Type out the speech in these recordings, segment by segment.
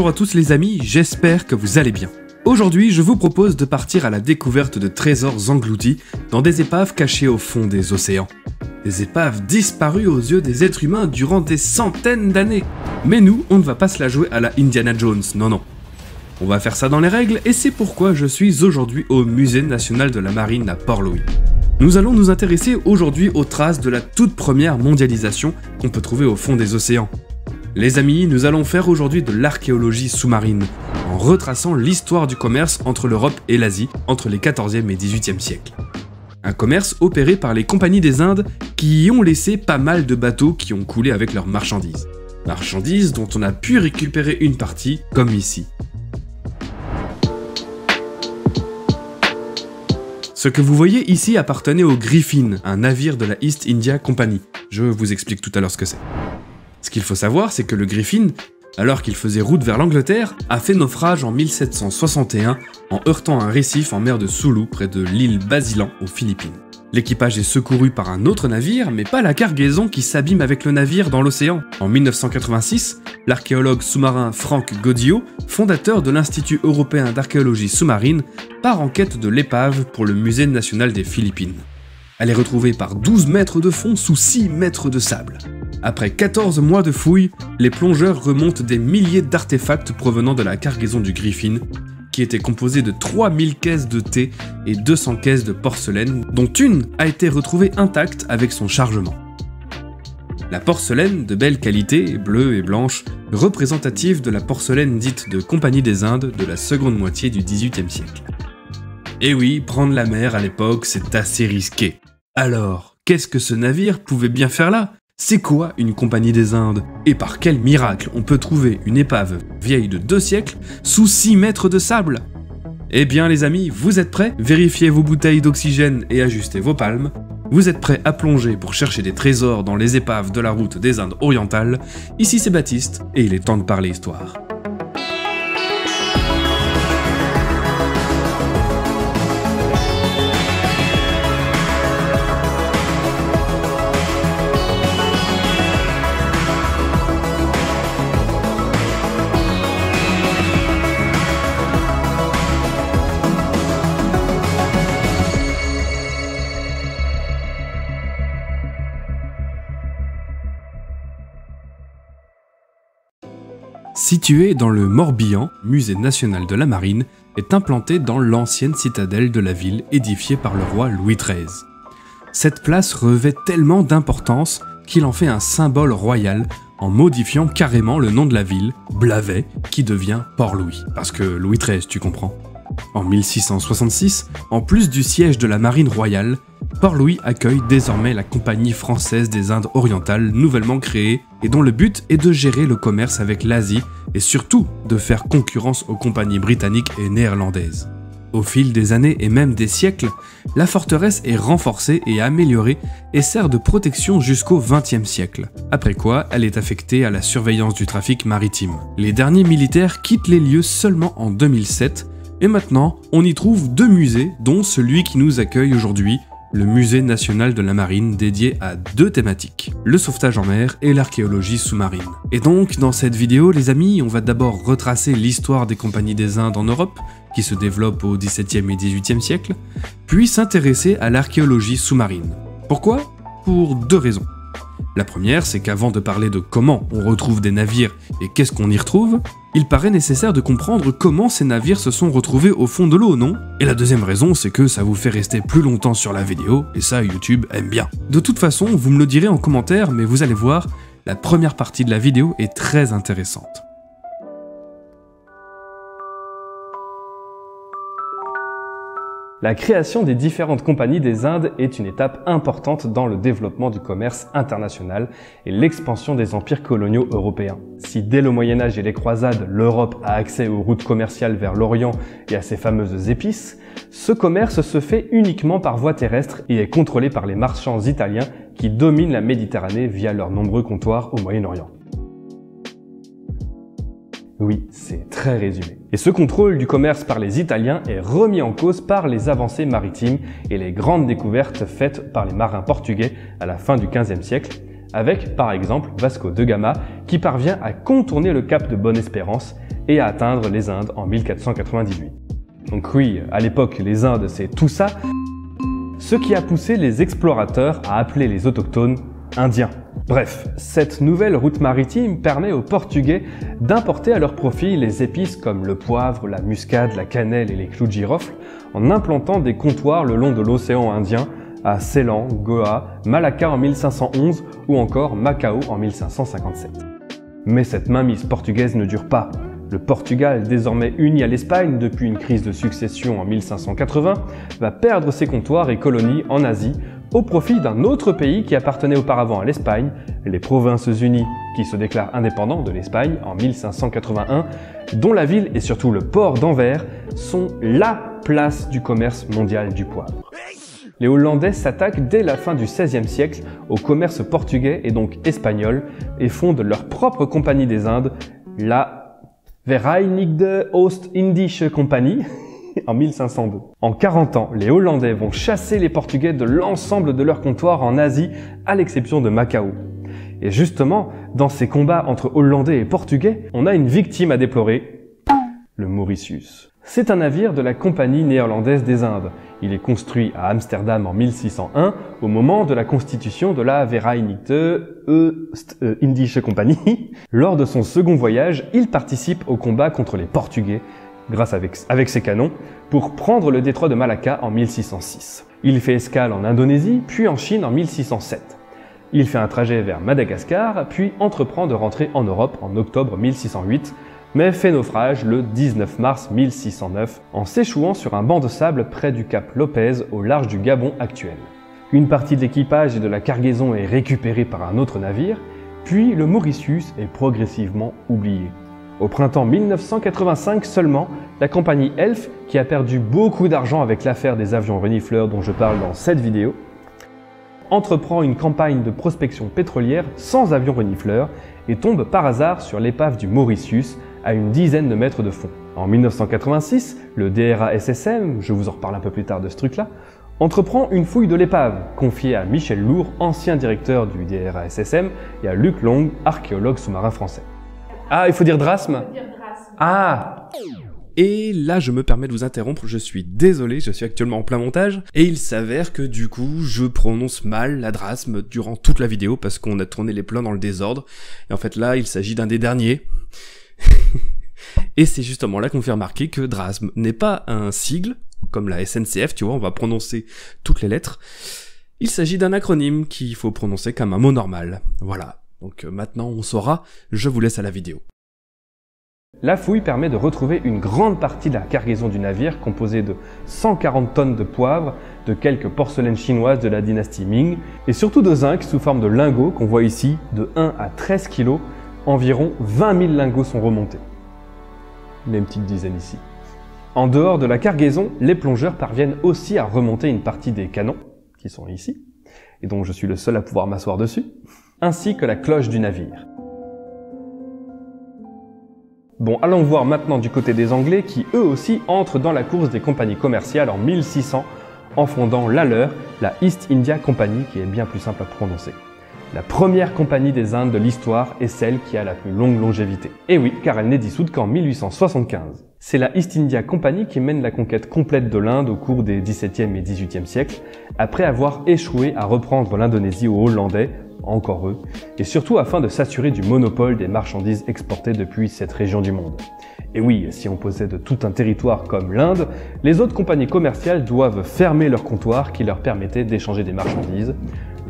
Bonjour à tous les amis, j'espère que vous allez bien. Aujourd'hui, je vous propose de partir à la découverte de trésors engloutis dans des épaves cachées au fond des océans. Des épaves disparues aux yeux des êtres humains durant des centaines d'années. Mais nous, on ne va pas se la jouer à la Indiana Jones, non. On va faire ça dans les règles et c'est pourquoi je suis aujourd'hui au Musée national de la marine à Port-Louis. Nous allons nous intéresser aujourd'hui aux traces de la toute première mondialisation qu'on peut trouver au fond des océans. Les amis, nous allons faire aujourd'hui de l'archéologie sous-marine, en retraçant l'histoire du commerce entre l'Europe et l'Asie entre les 14e et 18e siècles. Un commerce opéré par les compagnies des Indes qui y ont laissé pas mal de bateaux qui ont coulé avec leurs marchandises. Marchandises dont on a pu récupérer une partie, comme ici. Ce que vous voyez ici appartenait au Griffin, un navire de la East India Company. Je vous explique tout à l'heure ce que c'est. Ce qu'il faut savoir, c'est que le Griffin, alors qu'il faisait route vers l'Angleterre, a fait naufrage en 1761 en heurtant un récif en mer de Sulu près de l'île Basilan aux Philippines. L'équipage est secouru par un autre navire, mais pas la cargaison qui s'abîme avec le navire dans l'océan. En 1986, l'archéologue sous-marin Frank Goddio, fondateur de l'Institut européen d'archéologie sous-marine, part en quête de l'épave pour le Musée national des Philippines. Elle est retrouvée par 12 mètres de fond sous 6 mètres de sable. Après 14 mois de fouilles, les plongeurs remontent des milliers d'artefacts provenant de la cargaison du Griffin, qui était composée de 3000 caisses de thé et 200 caisses de porcelaine, dont une a été retrouvée intacte avec son chargement. La porcelaine, de belle qualité, bleue et blanche, représentative de la porcelaine dite de Compagnie des Indes de la seconde moitié du XVIIIe siècle. Et oui, prendre la mer à l'époque, c'est assez risqué. Alors, qu'est-ce que ce navire pouvait bien faire là ? C'est quoi une Compagnie des Indes? Et par quel miracle on peut trouver une épave vieille de 2 siècles sous 6 mètres de sable? Eh bien les amis, vous êtes prêts? Vérifiez vos bouteilles d'oxygène et ajustez vos palmes. Vous êtes prêts à plonger pour chercher des trésors dans les épaves de la route des Indes orientales? Ici c'est Baptiste, et il est temps de parler histoire. Situé dans le Morbihan, Musée national de la marine est implanté dans l'ancienne citadelle de la ville édifiée par le roi Louis XIII. Cette place revêt tellement d'importance qu'il en fait un symbole royal en modifiant carrément le nom de la ville, Blavet, qui devient Port-Louis. Parce que Louis XIII, tu comprends. En 1666, en plus du siège de la marine royale, Port-Louis accueille désormais la Compagnie française des Indes orientales nouvellement créée et dont le but est de gérer le commerce avec l'Asie et surtout de faire concurrence aux compagnies britanniques et néerlandaises. Au fil des années et même des siècles, la forteresse est renforcée et améliorée et sert de protection jusqu'au XXe siècle, après quoi elle est affectée à la surveillance du trafic maritime. Les derniers militaires quittent les lieux seulement en 2007 et maintenant on y trouve 2 musées dont celui qui nous accueille aujourd'hui, le Musée national de la marine dédié à 2 thématiques, le sauvetage en mer et l'archéologie sous-marine. Et donc, dans cette vidéo, les amis, on va d'abord retracer l'histoire des compagnies des Indes en Europe, qui se développe au XVIIe et XVIIIe siècle, puis s'intéresser à l'archéologie sous-marine. Pourquoi ? Pour 2 raisons. La première, c'est qu'avant de parler de comment on retrouve des navires et qu'est-ce qu'on y retrouve, il paraît nécessaire de comprendre comment ces navires se sont retrouvés au fond de l'eau, non? Et la deuxième raison, c'est que ça vous fait rester plus longtemps sur la vidéo, et ça YouTube aime bien. De toute façon, vous me le direz en commentaire, mais vous allez voir, la première partie de la vidéo est très intéressante. La création des différentes compagnies des Indes est une étape importante dans le développement du commerce international et l'expansion des empires coloniaux européens. Si dès le Moyen-Âge et les croisades, l'Europe a accès aux routes commerciales vers l'Orient et à ses fameuses épices, ce commerce se fait uniquement par voie terrestre et est contrôlé par les marchands italiens qui dominent la Méditerranée via leurs nombreux comptoirs au Moyen-Orient. Oui, c'est très résumé. Et ce contrôle du commerce par les Italiens est remis en cause par les avancées maritimes et les grandes découvertes faites par les marins portugais à la fin du XVe siècle, avec par exemple Vasco de Gama qui parvient à contourner le cap de Bonne-Espérance et à atteindre les Indes en 1498. Donc oui, à l'époque les Indes c'est tout ça, ce qui a poussé les explorateurs à appeler les autochtones Indiens. Bref, cette nouvelle route maritime permet aux Portugais d'importer à leur profit les épices comme le poivre, la muscade, la cannelle et les clous de girofle en implantant des comptoirs le long de l'océan Indien à Ceylan, Goa, Malacca en 1511 ou encore Macao en 1557. Mais cette mainmise portugaise ne dure pas. Le Portugal, désormais uni à l'Espagne depuis une crise de succession en 1580, va perdre ses comptoirs et colonies en Asie au profit d'un autre pays qui appartenait auparavant à l'Espagne, les Provinces-Unies, qui se déclarent indépendants de l'Espagne en 1581, dont la ville et surtout le port d'Anvers sont la place du commerce mondial du poivre. Les Hollandais s'attaquent dès la fin du XVIe siècle au commerce portugais et donc espagnol et fondent leur propre compagnie des Indes, la Verenigde Oost-Indische Compagnie, en 1502. En 40 ans, les Hollandais vont chasser les Portugais de l'ensemble de leurs comptoirs en Asie, à l'exception de Macao. Et justement, dans ces combats entre Hollandais et Portugais, on a une victime à déplorer, le Mauritius. C'est un navire de la Compagnie néerlandaise des Indes. Il est construit à Amsterdam en 1601, au moment de la constitution de la Verenigde Oost-Indische Compagnie. Lors de son second voyage, il participe au combat contre les Portugais, grâce avec ses canons, pour prendre le détroit de Malacca en 1606. Il fait escale en Indonésie, puis en Chine en 1607. Il fait un trajet vers Madagascar, puis entreprend de rentrer en Europe en octobre 1608, mais fait naufrage le 19 mars 1609 en s'échouant sur un banc de sable près du cap Lopez au large du Gabon actuel. Une partie de l'équipage et de la cargaison est récupérée par un autre navire, puis le Mauritius est progressivement oublié. Au printemps 1985 seulement, la compagnie Elf, qui a perdu beaucoup d'argent avec l'affaire des avions renifleurs dont je parle dans cette vidéo, entreprend une campagne de prospection pétrolière sans avions renifleurs et tombe par hasard sur l'épave du Mauritius à une dizaine de mètres de fond. En 1986, le DRA-SSM, je vous en reparle un peu plus tard de ce truc-là, entreprend une fouille de l'épave, confiée à Michel Lourd, ancien directeur du DRA-SSM, et à Luc Long, archéologue sous-marin français. Ah, il faut dire drachme? Ah! Et là, je me permets de vous interrompre, je suis désolé, je suis actuellement en plein montage, et il s'avère que du coup, je prononce mal la drachme durant toute la vidéo, parce qu'on a tourné les plans dans le désordre, et en fait là, il s'agit d'un des derniers. Et c'est justement là qu'on fait remarquer que drachme n'est pas un sigle, comme la SNCF, tu vois, on va prononcer toutes les lettres. Il s'agit d'un acronyme qu'il faut prononcer comme un mot normal, voilà. Donc maintenant on saura, je vous laisse à la vidéo. La fouille permet de retrouver une grande partie de la cargaison du navire composée de 140 tonnes de poivre, de quelques porcelaines chinoises de la dynastie Ming et surtout de zinc sous forme de lingots qu'on voit ici de 1 à 13 kg. Environ 20 000 lingots sont remontés. Il y a une petite dizaine ici. En dehors de la cargaison, les plongeurs parviennent aussi à remonter une partie des canons, qui sont ici, et dont je suis le seul à pouvoir m'asseoir dessus, ainsi que la cloche du navire. Bon, allons voir maintenant du côté des Anglais qui eux aussi entrent dans la course des compagnies commerciales en 1600 en fondant la leur, la East India Company, qui est bien plus simple à prononcer. La première compagnie des Indes de l'histoire est celle qui a la plus longue longévité. Et oui, car elle n'est dissoute qu'en 1875. C'est la East India Company qui mène la conquête complète de l'Inde au cours des XVIIe et XVIIIe siècles, après avoir échoué à reprendre l'Indonésie aux Hollandais, encore eux, et surtout afin de s'assurer du monopole des marchandises exportées depuis cette région du monde. Et oui, si on possède tout un territoire comme l'Inde, les autres compagnies commerciales doivent fermer leurs comptoirs qui leur permettaient d'échanger des marchandises,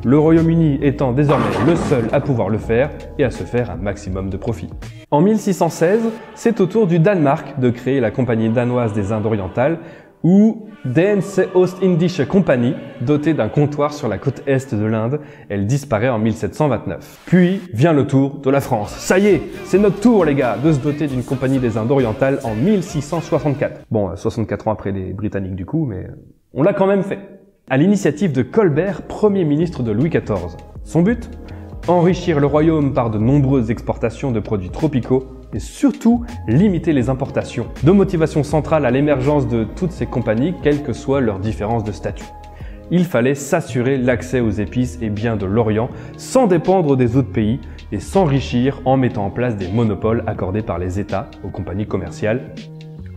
le Royaume-Uni étant désormais le seul à pouvoir le faire et à se faire un maximum de profit. En 1616, c'est au tour du Danemark de créer la Compagnie danoise des Indes orientales, ou Dansk Ostindische Compagnie, dotée d'un comptoir sur la côte est de l'Inde. Elle disparaît en 1729. Puis vient le tour de la France. Ça y est, c'est notre tour les gars, de se doter d'une Compagnie des Indes orientales en 1664. Bon, 64 ans après les Britanniques du coup, mais on l'a quand même fait. À l'initiative de Colbert, Premier ministre de Louis XIV. Son but ? Enrichir le royaume par de nombreuses exportations de produits tropicaux et surtout limiter les importations. Deux motivations centrales à l'émergence de toutes ces compagnies, quelle que soit leur différence de statut. Il fallait s'assurer l'accès aux épices et biens de l'Orient sans dépendre des autres pays et s'enrichir en mettant en place des monopoles accordés par les États aux compagnies commerciales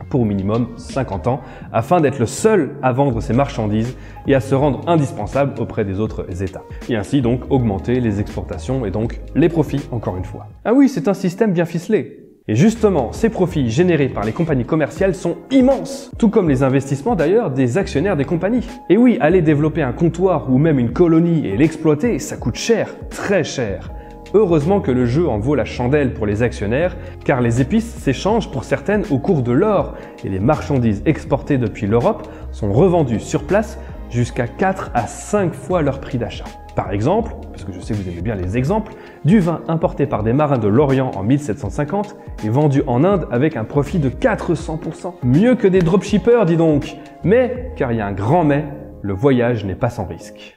pour au minimum 50 ans, afin d'être le seul à vendre ses marchandises et à se rendre indispensable auprès des autres États. Et ainsi donc augmenter les exportations et donc les profits encore une fois. Ah oui, c'est un système bien ficelé. Et justement, ces profits générés par les compagnies commerciales sont immenses, tout comme les investissements d'ailleurs des actionnaires des compagnies. Et oui, aller développer un comptoir ou même une colonie et l'exploiter, ça coûte cher, très cher. Heureusement que le jeu en vaut la chandelle pour les actionnaires, car les épices s'échangent pour certaines au cours de l'or, et les marchandises exportées depuis l'Europe sont revendues sur place jusqu'à 4 à 5 fois leur prix d'achat. Par exemple, parce que je sais que vous aimez bien les exemples, du vin importé par des marins de l'Orient en 1750 est vendu en Inde avec un profit de 400%. Mieux que des dropshippers, dis donc. Mais, car il y a un grand mais, le voyage n'est pas sans risque.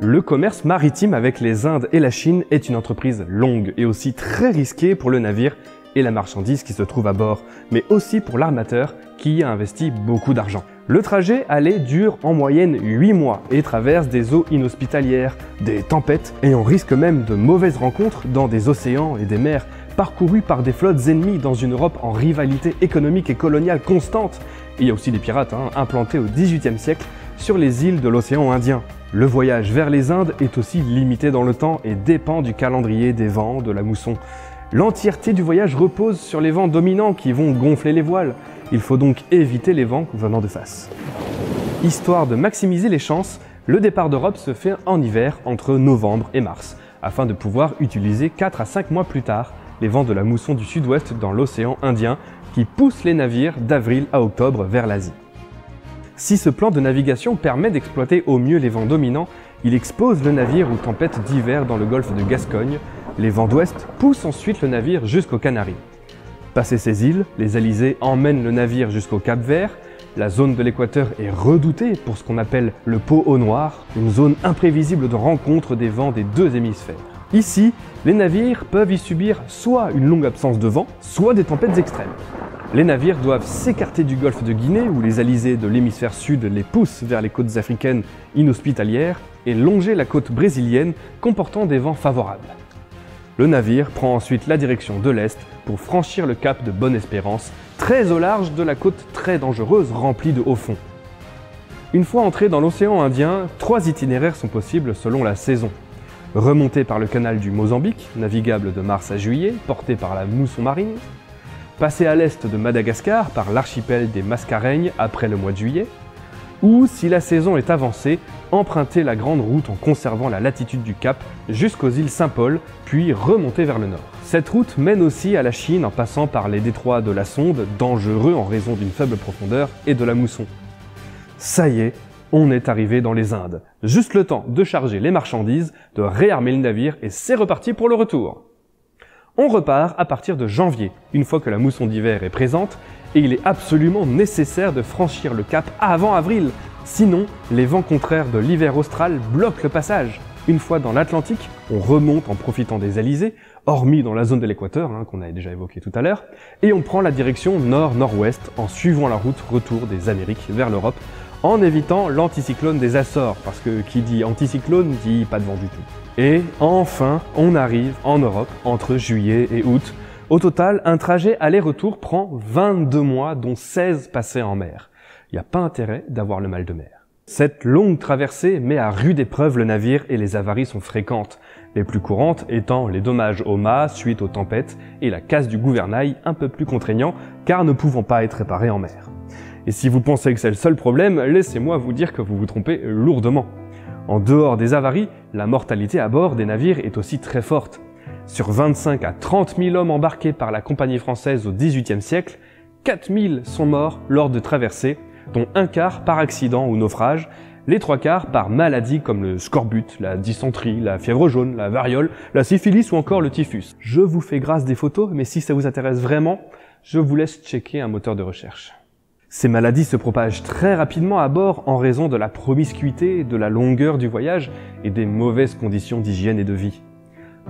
Le commerce maritime avec les Indes et la Chine est une entreprise longue et aussi très risquée pour le navire et la marchandise qui se trouve à bord, mais aussi pour l'armateur qui y a investi beaucoup d'argent. Le trajet aller dure en moyenne 8 mois et traverse des eaux inhospitalières, des tempêtes et on risque même de mauvaises rencontres dans des océans et des mers parcourus par des flottes ennemies dans une Europe en rivalité économique et coloniale constante. Et il y a aussi des pirates implantés au XVIIIe siècle sur les îles de l'océan Indien. Le voyage vers les Indes est aussi limité dans le temps et dépend du calendrier des vents, de la mousson. L'entièreté du voyage repose sur les vents dominants qui vont gonfler les voiles. Il faut donc éviter les vents venant de face. Histoire de maximiser les chances, le départ d'Europe se fait en hiver entre novembre et mars, afin de pouvoir utiliser 4 à 5 mois plus tard les vents de la mousson du sud-ouest dans l'océan Indien qui poussent les navires d'avril à octobre vers l'Asie. Si ce plan de navigation permet d'exploiter au mieux les vents dominants, il expose le navire aux tempêtes d'hiver dans le golfe de Gascogne. Les vents d'ouest poussent ensuite le navire jusqu'aux Canaries. Passé ces îles, les alizés emmènent le navire jusqu'au Cap-Vert. La zone de l'équateur est redoutée pour ce qu'on appelle le pot au noir, une zone imprévisible de rencontre des vents des deux hémisphères. Ici, les navires peuvent y subir soit une longue absence de vent, soit des tempêtes extrêmes. Les navires doivent s'écarter du golfe de Guinée où les alizés de l'hémisphère sud les poussent vers les côtes africaines inhospitalières et longer la côte brésilienne comportant des vents favorables. Le navire prend ensuite la direction de l'est pour franchir le cap de Bonne-Espérance, très au large de la côte très dangereuse remplie de hauts fonds. Une fois entré dans l'océan Indien, 3 itinéraires sont possibles selon la saison. Remonter par le canal du Mozambique, navigable de mars à juillet, porté par la mousson marine. Passer à l'est de Madagascar par l'archipel des Mascareignes après le mois de juillet, ou, si la saison est avancée, emprunter la grande route en conservant la latitude du Cap jusqu'aux îles Saint-Paul, puis remonter vers le nord. Cette route mène aussi à la Chine en passant par les détroits de la Sonde, dangereux en raison d'une faible profondeur, et de la mousson. Ça y est, on est arrivé dans les Indes. Juste le temps de charger les marchandises, de réarmer le navire et c'est reparti pour le retour. On repart à partir de janvier, une fois que la mousson d'hiver est présente, et il est absolument nécessaire de franchir le cap avant avril, sinon les vents contraires de l'hiver austral bloquent le passage. Une fois dans l'Atlantique, on remonte en profitant des alizés, hormis dans la zone de l'équateur, qu'on avait déjà évoqué tout à l'heure, et on prend la direction nord-nord-ouest en suivant la route retour des Amériques vers l'Europe, en évitant l'anticyclone des Açores, parce que qui dit anticyclone dit pas de vent du tout. Et enfin, on arrive en Europe entre juillet et août. Au total, un trajet aller-retour prend 22 mois, dont 16 passés en mer. Il n'y a pas intérêt d'avoir le mal de mer. Cette longue traversée met à rude épreuve le navire et les avaries sont fréquentes, les plus courantes étant les dommages au mât suite aux tempêtes et la casse du gouvernail un peu plus contraignant car ne pouvant pas être réparé en mer. Et si vous pensez que c'est le seul problème, laissez-moi vous dire que vous vous trompez lourdement. En dehors des avaries, la mortalité à bord des navires est aussi très forte. Sur 25 à 30 000 hommes embarqués par la compagnie française au XVIIIe siècle, 4 000 sont morts lors de traversées, dont un quart par accident ou naufrage, les 3 quarts par maladie comme le scorbut, la dysenterie, la fièvre jaune, la variole, la syphilis ou encore le typhus. Je vous fais grâce des photos, mais si ça vous intéresse vraiment, je vous laisse checker un moteur de recherche. Ces maladies se propagent très rapidement à bord en raison de la promiscuité, de la longueur du voyage et des mauvaises conditions d'hygiène et de vie.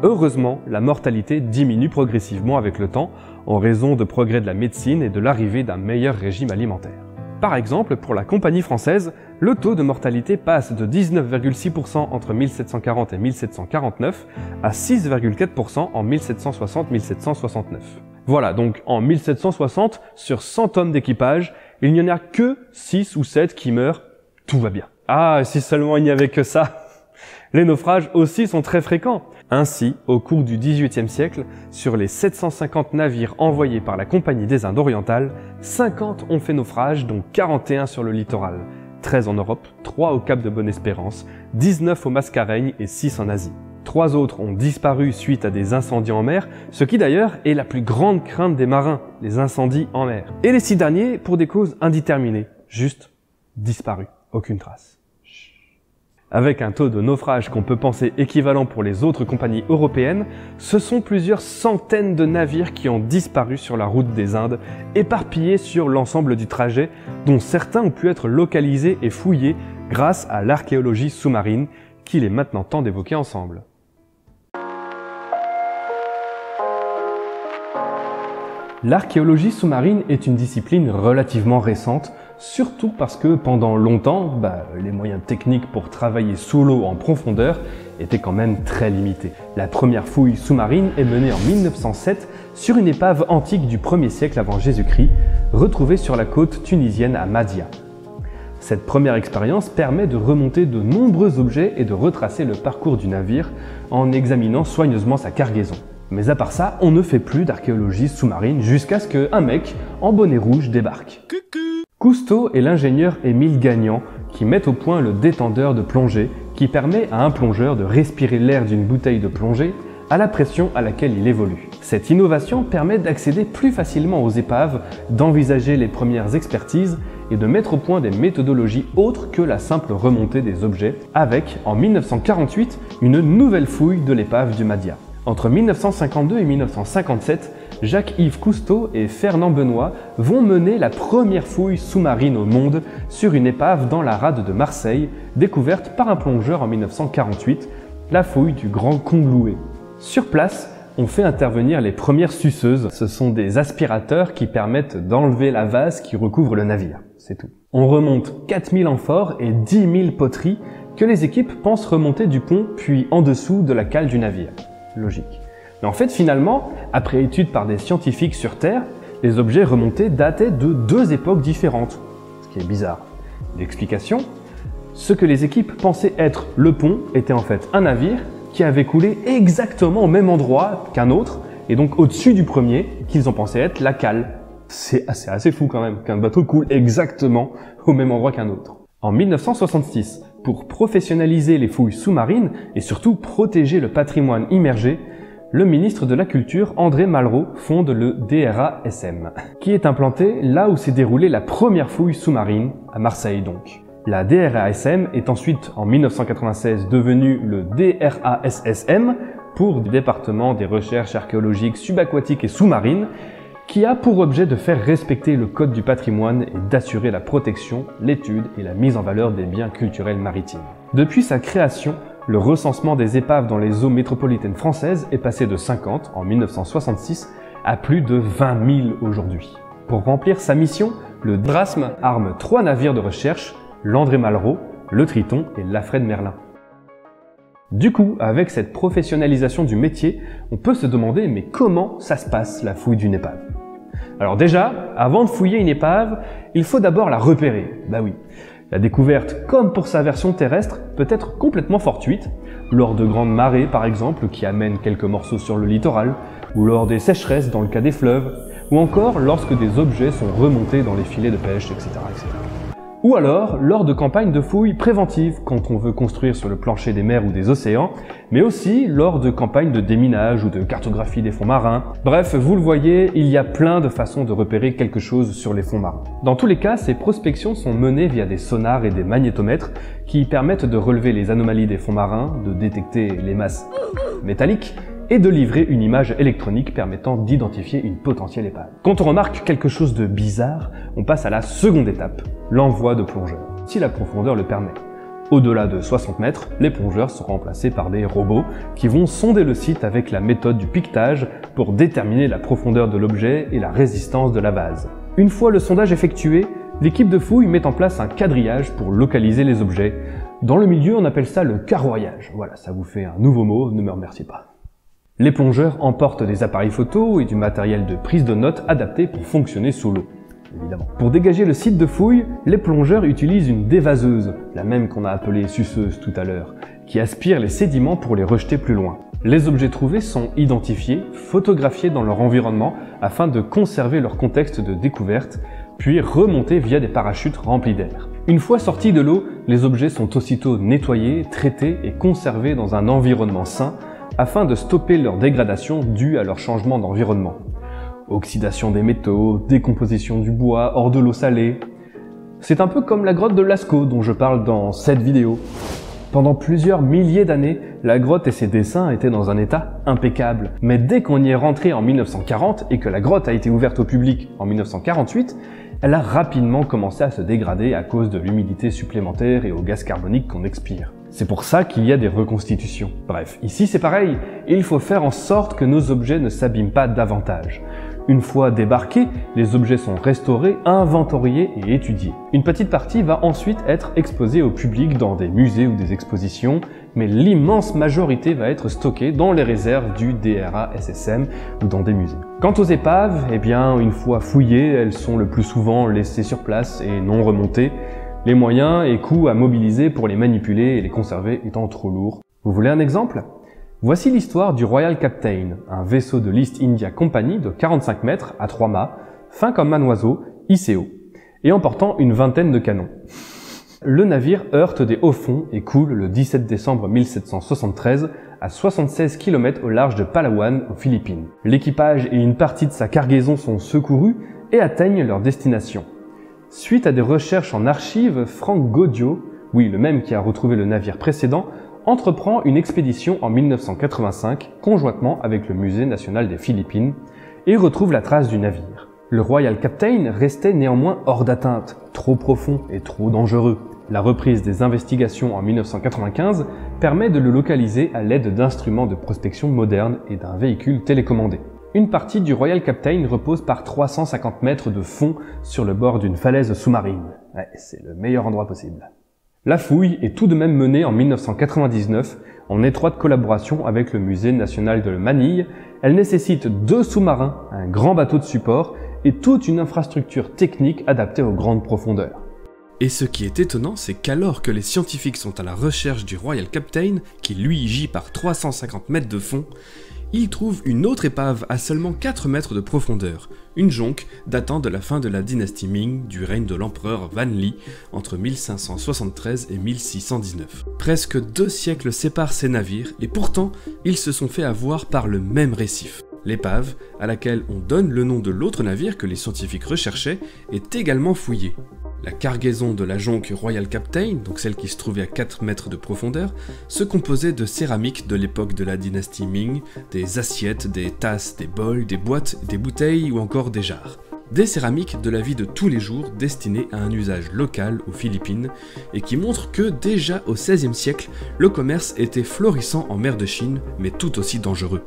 Heureusement, la mortalité diminue progressivement avec le temps en raison de progrès de la médecine et de l'arrivée d'un meilleur régime alimentaire. Par exemple, pour la Compagnie française, le taux de mortalité passe de 19,6% entre 1740 et 1749 à 6,4% en 1760-1769. Voilà, donc en 1760, sur 100 hommes d'équipage, il n'y en a que 6 ou 7 qui meurent, tout va bien. Ah, si seulement il n'y avait que ça! Les naufrages aussi sont très fréquents. Ainsi, au cours du XVIIIe siècle, sur les 750 navires envoyés par la Compagnie des Indes orientales, 50 ont fait naufrage, dont 41 sur le littoral, 13 en Europe, 3 au Cap de Bonne-Espérance, 19 au Mascareigne et 6 en Asie. 3 autres ont disparu suite à des incendies en mer, ce qui d'ailleurs est la plus grande crainte des marins, les incendies en mer. Et les 6 derniers pour des causes indéterminées, juste disparus, aucune trace. Avec un taux de naufrage qu'on peut penser équivalent pour les autres compagnies européennes, ce sont plusieurs centaines de navires qui ont disparu sur la route des Indes, éparpillés sur l'ensemble du trajet, dont certains ont pu être localisés et fouillés grâce à l'archéologie sous-marine, qu'il est maintenant temps d'évoquer ensemble. L'archéologie sous-marine est une discipline relativement récente, surtout parce que pendant longtemps, les moyens techniques pour travailler sous l'eau en profondeur étaient quand même très limités. La première fouille sous-marine est menée en 1907 sur une épave antique du 1er siècle avant Jésus-Christ, retrouvée sur la côte tunisienne à Mahdia. Cette première expérience permet de remonter de nombreux objets et de retracer le parcours du navire en examinant soigneusement sa cargaison. Mais à part ça, on ne fait plus d'archéologie sous-marine jusqu'à ce qu'un mec en bonnet rouge débarque. Cousteau et l'ingénieur Émile Gagnan qui mettent au point le détendeur de plongée qui permet à un plongeur de respirer l'air d'une bouteille de plongée à la pression à laquelle il évolue. Cette innovation permet d'accéder plus facilement aux épaves, d'envisager les premières expertises et de mettre au point des méthodologies autres que la simple remontée des objets, avec, en 1948, une nouvelle fouille de l'épave du Mahdia. Entre 1952 et 1957, Jacques-Yves Cousteau et Fernand Benoît vont mener la première fouille sous-marine au monde sur une épave dans la rade de Marseille, découverte par un plongeur en 1948, la fouille du Grand Comblouet. Sur place, on fait intervenir les premières suceuses. Ce sont des aspirateurs qui permettent d'enlever la vase qui recouvre le navire. C'est tout. On remonte 4000 amphores et 10 000 poteries que les équipes pensent remonter du pont puis en dessous de la cale du navire. Logique. Mais en fait, finalement, après étude par des scientifiques sur Terre, les objets remontés dataient de 2 époques différentes. Ce qui est bizarre. L'explication ? Ce que les équipes pensaient être le pont était en fait un navire qui avait coulé exactement au même endroit qu'un autre, et donc au-dessus du premier, qu'ils ont pensé être la cale. C'est assez fou quand même, qu'un bateau coule exactement au même endroit qu'un autre. En 1966, pour professionnaliser les fouilles sous-marines et surtout protéger le patrimoine immergé, le ministre de la Culture, André Malraux, fonde le DRASM, qui est implanté là où s'est déroulée la première fouille sous-marine, à Marseille donc. La DRASM est ensuite, en 1996, devenue le DRASSM, pour le département des recherches archéologiques subaquatiques et sous-marines, qui a pour objet de faire respecter le code du patrimoine et d'assurer la protection, l'étude et la mise en valeur des biens culturels maritimes. Depuis sa création, le recensement des épaves dans les eaux métropolitaines françaises est passé de 50 en 1966 à plus de 20 000 aujourd'hui. Pour remplir sa mission, le DRASM arme 3 navires de recherche, l'André Malraux, le Triton et l'Alfred Merlin. Du coup, avec cette professionnalisation du métier, on peut se demander mais comment ça se passe la fouille d'une épave? Alors déjà, avant de fouiller une épave, il faut d'abord la repérer. Bah oui, la découverte, comme pour sa version terrestre, peut être complètement fortuite, lors de grandes marées par exemple qui amènent quelques morceaux sur le littoral, ou lors des sécheresses dans le cas des fleuves, ou encore lorsque des objets sont remontés dans les filets de pêche, etc. etc. Ou alors lors de campagnes de fouilles préventives, quand on veut construire sur le plancher des mers ou des océans, mais aussi lors de campagnes de déminage ou de cartographie des fonds marins. Bref, vous le voyez, il y a plein de façons de repérer quelque chose sur les fonds marins. Dans tous les cas, ces prospections sont menées via des sonars et des magnétomètres qui permettent de relever les anomalies des fonds marins, de détecter les masses métalliques, et de livrer une image électronique permettant d'identifier une potentielle épave. Quand on remarque quelque chose de bizarre, on passe à la seconde étape, l'envoi de plongeurs, si la profondeur le permet. Au-delà de 60 mètres, les plongeurs sont remplacés par des robots qui vont sonder le site avec la méthode du piquetage pour déterminer la profondeur de l'objet et la résistance de la base. Une fois le sondage effectué, l'équipe de fouille met en place un quadrillage pour localiser les objets. Dans le milieu, on appelle ça le carroyage. Voilà, ça vous fait un nouveau mot, ne me remerciez pas. Les plongeurs emportent des appareils photo et du matériel de prise de notes adapté pour fonctionner sous l'eau. Évidemment. Pour dégager le site de fouille, les plongeurs utilisent une dévaseuse, la même qu'on a appelée suceuse tout à l'heure, qui aspire les sédiments pour les rejeter plus loin. Les objets trouvés sont identifiés, photographiés dans leur environnement afin de conserver leur contexte de découverte, puis remontés via des parachutes remplis d'air. Une fois sortis de l'eau, les objets sont aussitôt nettoyés, traités et conservés dans un environnement sain afin de stopper leur dégradation due à leur changement d'environnement. Oxydation des métaux, décomposition du bois hors de l'eau salée. C'est un peu comme la grotte de Lascaux dont je parle dans cette vidéo. Pendant plusieurs milliers d'années, la grotte et ses dessins étaient dans un état impeccable. Mais dès qu'on y est rentré en 1940 et que la grotte a été ouverte au public en 1948, elle a rapidement commencé à se dégrader à cause de l'humidité supplémentaire et au gaz carbonique qu'on expire. C'est pour ça qu'il y a des reconstitutions. Bref, ici c'est pareil, il faut faire en sorte que nos objets ne s'abîment pas davantage. Une fois débarqués, les objets sont restaurés, inventoriés et étudiés. Une petite partie va ensuite être exposée au public dans des musées ou des expositions, mais l'immense majorité va être stockée dans les réserves du DRA-SSM ou dans des musées. Quant aux épaves, eh bien, une fois fouillées, elles sont le plus souvent laissées sur place et non remontées, les moyens et coûts à mobiliser pour les manipuler et les conserver étant trop lourds. Vous voulez un exemple ? Voici l'histoire du Royal Captain, un vaisseau de l'East India Company de 45 mètres à 3 mâts, fin comme un oiseau, hissé haut, et emportant une vingtaine de canons. Le navire heurte des hauts fonds et coule le 17 décembre 1773 à 76 km au large de Palawan, aux Philippines. L'équipage et une partie de sa cargaison sont secourus et atteignent leur destination. Suite à des recherches en archives, Frank Gaudio, oui le même qui a retrouvé le navire précédent, entreprend une expédition en 1985 conjointement avec le Musée national des Philippines et retrouve la trace du navire. Le Royal Captain restait néanmoins hors d'atteinte, trop profond et trop dangereux. La reprise des investigations en 1995 permet de le localiser à l'aide d'instruments de prospection modernes et d'un véhicule télécommandé. Une partie du Royal Captain repose par 350 mètres de fond sur le bord d'une falaise sous-marine. Ouais, c'est le meilleur endroit possible. La fouille est tout de même menée en 1999 en étroite collaboration avec le Musée national de Manille. Elle nécessite 2 sous-marins, un grand bateau de support et toute une infrastructure technique adaptée aux grandes profondeurs. Et ce qui est étonnant, c'est qu'alors que les scientifiques sont à la recherche du Royal Captain, qui lui gît par 350 mètres de fond, ils trouvent une autre épave à seulement 4 mètres de profondeur, une jonque datant de la fin de la dynastie Ming du règne de l'empereur Wanli entre 1573 et 1619. Presque 2 siècles séparent ces navires et pourtant ils se sont fait avoir par le même récif. L'épave, à laquelle on donne le nom de l'autre navire que les scientifiques recherchaient, est également fouillée. La cargaison de la jonque Royal Captain, donc celle qui se trouvait à 4 mètres de profondeur, se composait de céramique de l'époque de la dynastie Ming, des assiettes, des tasses, des bols, des boîtes, des bouteilles ou encore des jarres. Des céramiques de la vie de tous les jours destinées à un usage local aux Philippines et qui montrent que déjà au XVIe siècle, le commerce était florissant en mer de Chine, mais tout aussi dangereux.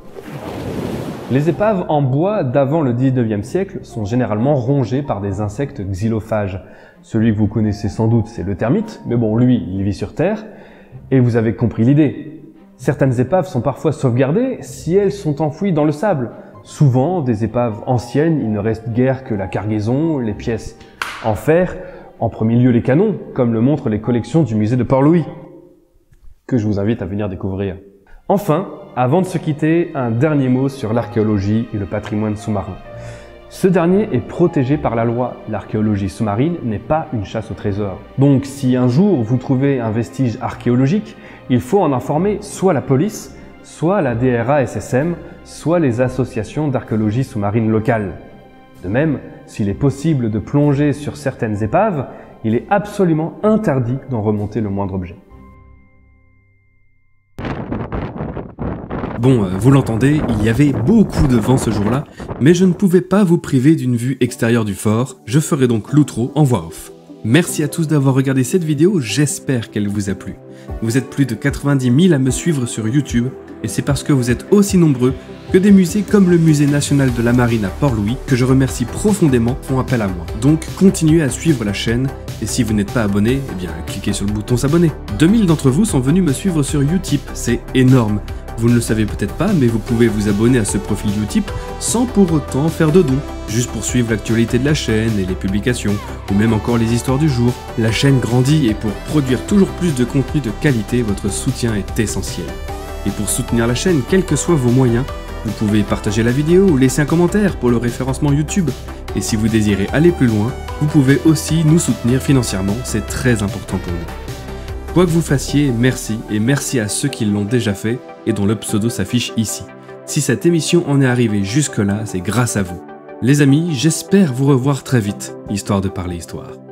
Les épaves en bois d'avant le 19e siècle sont généralement rongées par des insectes xylophages. Celui que vous connaissez sans doute, c'est le termite, mais bon, lui, il vit sur Terre, et vous avez compris l'idée. Certaines épaves sont parfois sauvegardées si elles sont enfouies dans le sable. Souvent, des épaves anciennes, il ne reste guère que la cargaison, les pièces en fer, en premier lieu les canons, comme le montrent les collections du musée de Port-Louis, que je vous invite à venir découvrir. Enfin, avant de se quitter, un dernier mot sur l'archéologie et le patrimoine sous-marin. Ce dernier est protégé par la loi. L'archéologie sous-marine n'est pas une chasse au trésor. Donc si un jour vous trouvez un vestige archéologique, il faut en informer soit la police, soit la DRA-SSM, soit les associations d'archéologie sous-marine locales. De même, s'il est possible de plonger sur certaines épaves, il est absolument interdit d'en remonter le moindre objet. Bon, vous l'entendez, il y avait beaucoup de vent ce jour-là, mais je ne pouvais pas vous priver d'une vue extérieure du fort, je ferai donc l'outro en voix off. Merci à tous d'avoir regardé cette vidéo, j'espère qu'elle vous a plu. Vous êtes plus de 90 000 à me suivre sur YouTube, et c'est parce que vous êtes aussi nombreux que des musées comme le Musée national de la Marine à Port-Louis, que je remercie profondément, font appel à moi. Donc continuez à suivre la chaîne, et si vous n'êtes pas abonné, eh bien cliquez sur le bouton s'abonner. 2000 d'entre vous sont venus me suivre sur Utip, c'est énorme. Vous ne le savez peut-être pas, mais vous pouvez vous abonner à ce profil Utip sans pour autant faire de dons, juste pour suivre l'actualité de la chaîne et les publications, ou même encore les histoires du jour. La chaîne grandit et pour produire toujours plus de contenu de qualité, votre soutien est essentiel. Et pour soutenir la chaîne, quels que soient vos moyens, vous pouvez partager la vidéo ou laisser un commentaire pour le référencement YouTube. Et si vous désirez aller plus loin, vous pouvez aussi nous soutenir financièrement, c'est très important pour nous. Quoi que vous fassiez, merci, et merci à ceux qui l'ont déjà fait et dont le pseudo s'affiche ici. Si cette émission en est arrivée jusque-là, c'est grâce à vous. Les amis, j'espère vous revoir très vite, histoire de parler histoire.